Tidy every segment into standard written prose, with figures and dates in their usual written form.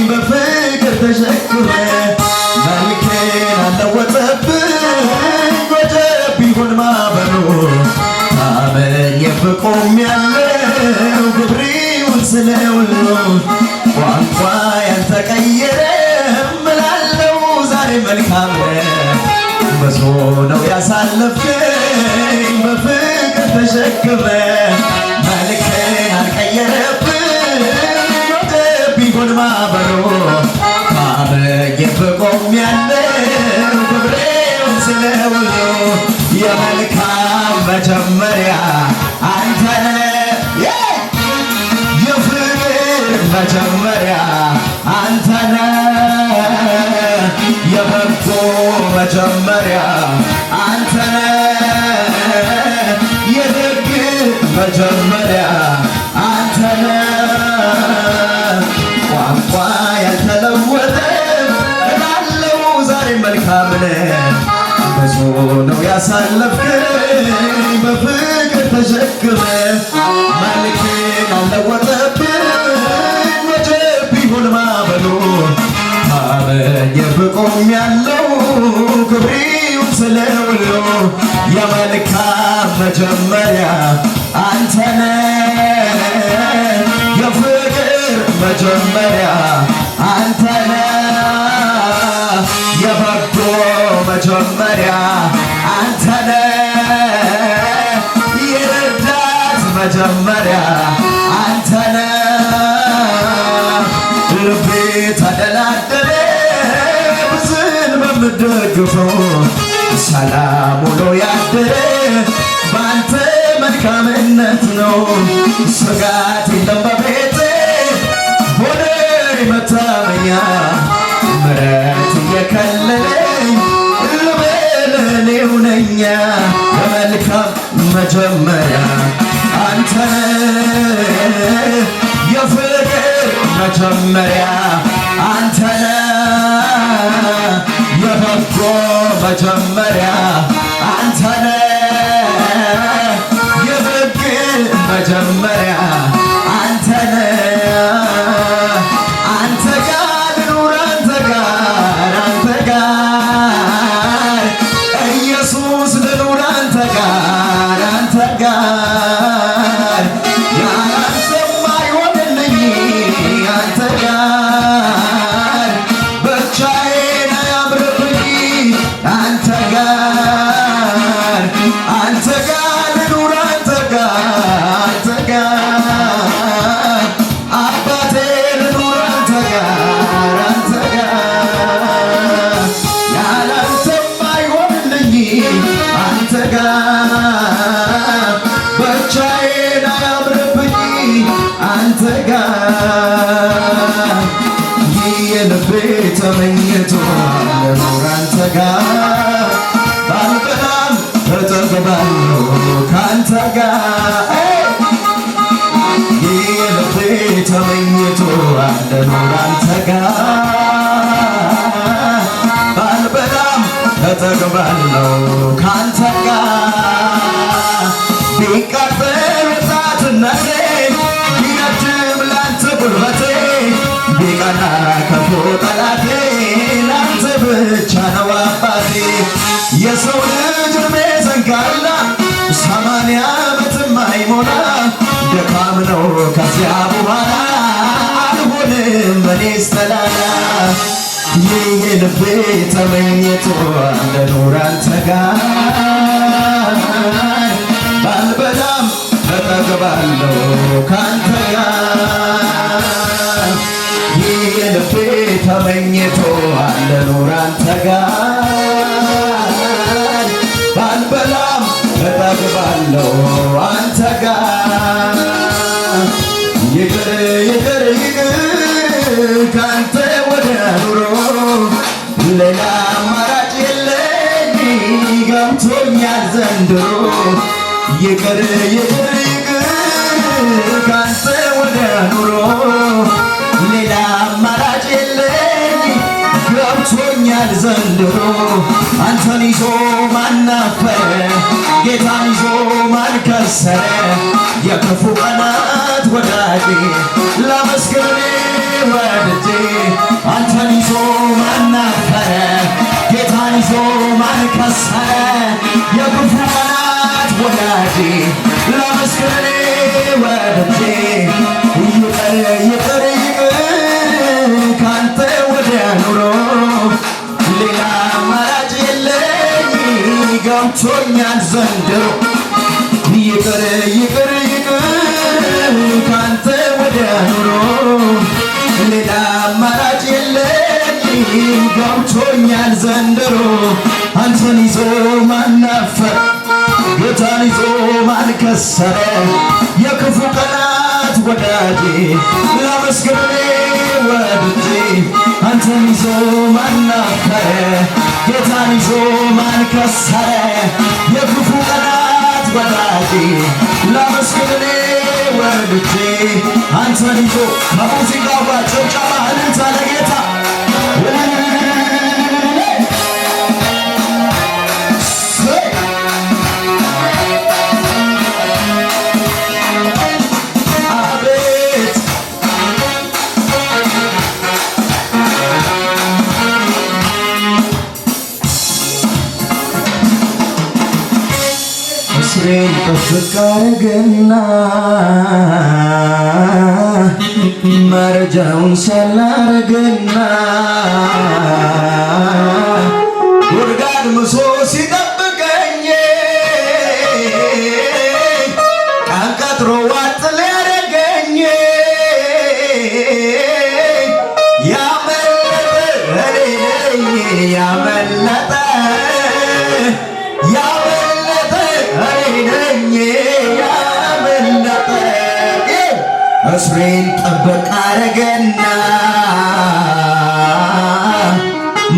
በፍቅር ተሸክመ መልኬን አለወጠብኝ ወጀብ ቢሆን ማዕበሉ ታመኜብህ ቆሜያለሁ ክብሬውን ስለውሎ ቋንቋ ያልተቀየረ እምላለሁ ዛሬ መልካም ብዙ ነው ያሳለፍከኝ በፍቅር ተሸክመ መልኬን አልቀየረብኝ ወጀብ ቢሆን ማዕበሉ ታመኜብህ ቆሜያለሁ ክብሬውን ስለውሎ የመልካም መጀመሪያ አንተ ነህ የፍቅር መጀመሪያ አንተ ነህ የበጎ መጀመሪያ አንተ ነህ የደግ መጀመሪያ አንተ ነህ ቋንቋ ያልተለወጠ እላለሁ ዛሬ መልካም ነህ ብዙ ነው ያሳለፍከኝ በፍቅር ተሸክመ መልኬን አልለወጠብኝ ወጀብ ቢሆን ማዕበሉ ታመኜብህ ቆሜያለሁ ክብሬውን ስለውሎ የመልካም መጀመሪያ አንተ ነህ የፍቅር መጀመሪያ አንተ ነህ የበጎ መጀመሪያ አንተ ነህ የረዳት መጀመሪያ አንተ ነህ ልቤ ተደላደለ ብዙን በምትደግፈው ሰላም ውሎ ያደረ በአንተ መልካምነት ነው ስጋት የለም በቤቴ ሆነ መታመኛ ምሕረት እየከለለኝ ልበለኔው ነኛ የመልካም መጀመሪያ አንተ ነህ የፍቅር መጀመሪያ አንተ ነህ የበጎ መጀመሪያ አንተ ነህ የደግ መጀመሪያ አንተ ነህ አንተ ጋር ልኑር አንተ ጋር ኢየሱስ ልኑር አንተ ጋር ያላንተማ አይሆንልኝ አንተ ጋር ብቻዬን አያምርብኝ አንተ ጋር ልኑር አንተ ጋር አባቴ ልኑር አንተ ጋር ያላንተማ አይሆንልኝ አንተ ጋር ብቻዬን አያምርብኝ አንተ ጋር ይህ የልቤ ተመኝቶ ልኑር አንተ ጋር ባልበላም እጠግባለሁ ካንተ ጋር ይህ የልቤ ተመኝቶ ልኑር አንተ ጋር ባልበላም እጠግባለሁ ካንተ ጋር ቢቃጠል ወጣትነቴ ቢነድም ላንተ ጉልበቴ ቢቀና ከፉ ጠላቴ ላንተ ብቻ ነው አባቴ የሰው ልጅ ዕድሜ ዘንጋላ 80 ዓመትም አይሞላ ደካም ነው ከዚያ በኋላ አልሆንም እኔስ ተላላ ይህ የልቤ ተመኝቶ ልኑር አንተ ጋር ባልበላም እጠግባለሁ ካንተ ጋር ይህ የልቤ ተመኝቶ ልኑር አንተ ጋር ባልበላም እጠግባለሁ አንተ ጋር ይቅር ካንተ ወደ ኑሮ ሌላ አማራጭ የለኝ ገብቶኛል ዘንድሮ ይቅር ካንተ ወደ ኑሮ ሌላ አማራጭ የለኝ ገብቶኛል ዘንድሮ አንተን ይዞ ማናፈረ ጌታን ይዞ ማንከሰረ የክፉ ቀናት ወዳጄ ላመስግን ወድጄ ማናፈረ ጌታን ይዞ ማን ከሰረ የክፉ ቀናት ወዳጄ ላመስግን ወዳጄ ይቅር ይቅር ይቅር ካንተ ወዲያ ኑሮ ሌላ አማራጭ የለኝ ገብቶኛል ዘንድሮ ይቅር ይቅር ይቅር ካንተ ወዲያ ኑሮ ሌላ አማራጭ የለኝ ገብቶኛል ዘንድሮ አንተን ይዞ ማናፈር ጌታን ይዞ ማን ከሰረ የክፉ ቀናት ወዳጄ ላመስግን ወድጄ አንተን ይዞ ማናፈረ ጌታን ይዞ ማን ከሰረ የክፉ ቀናት ወዳጄ ላመስግን ወድጄ አንተን ይዞ ከሙዚቃው ጋር ጭብጨባ እልልታ ለጌታ እስሬን ጥፍቅ አረገና መረጃውን ሳላረገና ጉድጓድ ምሶ ሲጠብቀኝ ቀን ቀጥሮ ዋጥ ሊያረገኝ ያመለጠ እኔ ነኝ ያመለጠ እስሬን ጥብቅ አረገና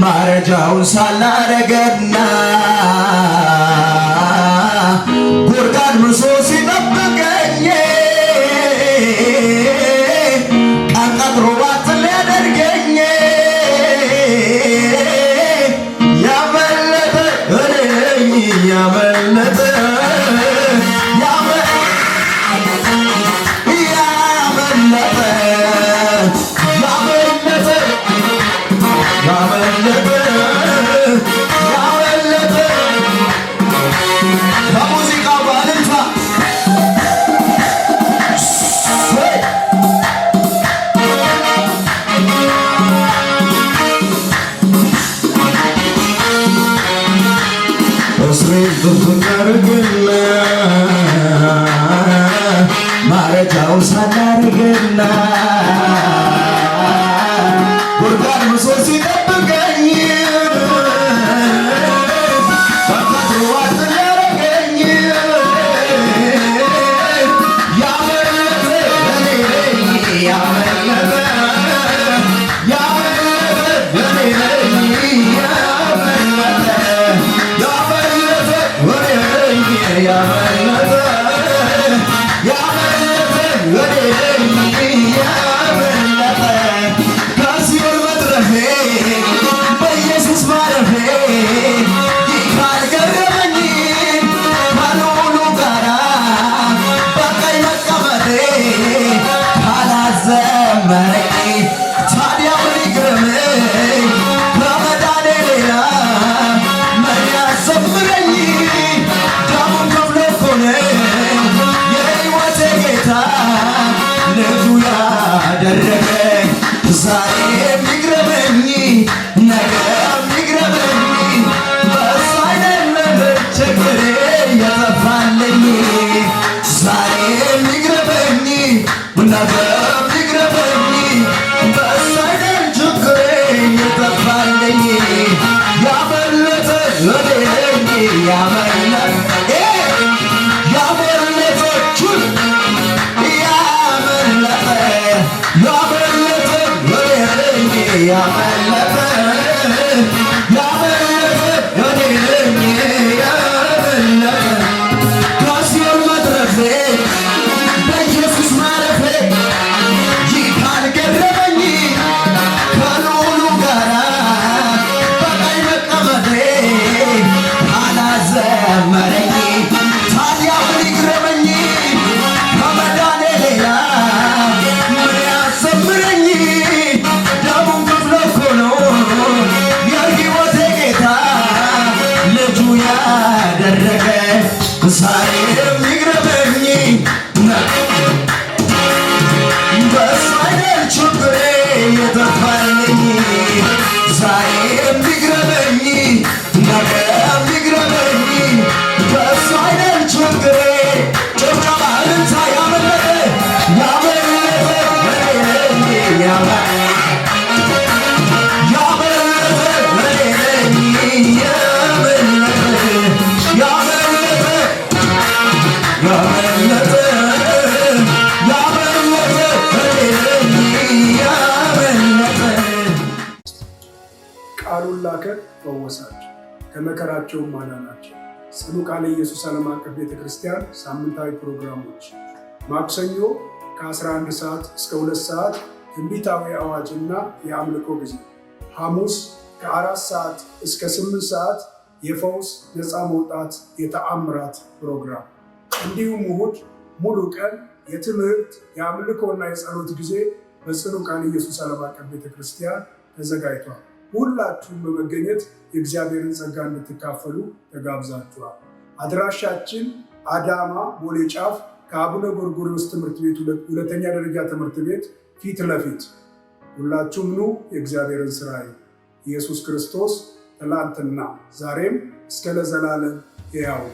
ማረጃውን ሳላረገና ጉድጓድ ምሶ ሲጠብቀኝ ቀን ቀጥሮ ዋጥ ሊያደርገኝ ያመለጠ እኔ ያመለጠ ማረጃውን ሳላረገና ጉድጓድ ምሶ ሲጠብቀኝ በቀጥሮ ዋጥ ሊያረገኝ ያመለጠ እኔ ነኝ ያመለጠ እኔ ነኝ ያመለጠ ያመለጠ ከሲኦል መትረፌ በኢየሱስ ማረፌ ይህ ካልገረመኝ ከልዑሉ ጋራ በቀኝ መቀመጤ ካላዘመረኝ ታዲያ ምን ይግረመኝ ከመዳኔ ሌላ ምን ያዘምረኝ ደሙን ከፍሎ እኮ ነው የሕይወቴ ጌታ ልጁ ያደረገኝ ዛሬ የሚግረመኝ ነገ የሚግረመኝ በሱ አይደለም ችግሬ የጠፋልኝ ዛሬ የሚግረመኝ ነገ የሚግረመኝ በሱ አይደል ችግሬ የጠፋልኝ ያመለጠ እኔ ነኝ ያመለጠ ያመለጠችውን ያመለጠ ከሲኦል መትረፌ በኢየሱስ ማረፌ ይህ ካልገረመኝ ከልዑሉ ጋራ በቀኝ መቀመጤ ካላዘመረኝ ታዲያ ምን ይግረመኝ ከመዳኔ ሌላ ምን ያዘምረኝ ደሙን ከፍሎ እኮ ነው መድኃኒኝ ዛሬ የሚግረመኝ ነገ የሚግረመኝ በእሱ አይደል ችግሬ ጭብጨባ እልልታ ያመለጠ ቃሉን ላከ፣ ፈወሳቸው፣ ከመከራቸውም አዳናቸው። ጽኑ ቃለ ኢየሱስ ዓለም አቀፍ ቤተክርስቲያን ሳምንታዊ ፕሮግራሞች ማክሰኞ ከ11 ሰዓት እስከ 2 ሰዓት ትንቢታዊ አዋጅና የአምልኮ ጊዜ፣ ሐሙስ ከ4 ሰዓት እስከ 8 ሰዓት የፈውስ ነፃ መውጣት የተአምራት ፕሮግራም፣ እንዲሁም እሁድ ሙሉ ቀን የትምህርት የአምልኮና የጸሎት ጊዜ በጽኑ ቃለ ኢየሱስ ዓለም አቀፍ ቤተክርስቲያን ተዘጋጅቷል። ሁላችሁም በመገኘት የእግዚአብሔርን ጸጋ እንድትካፈሉ ተጋብዛችኋል። አድራሻችን አዳማ ቦሌ ጫፍ ከአቡነ ጎርጎርዮስ ትምህርት ቤት ሁለተኛ ደረጃ ትምህርት ቤት ፊት ለፊት። ሁላችሁም ኑ፣ የእግዚአብሔርን ሥራ ኢየሱስ ክርስቶስ ትላንትና ዛሬም እስከ ለዘላለም ሕያው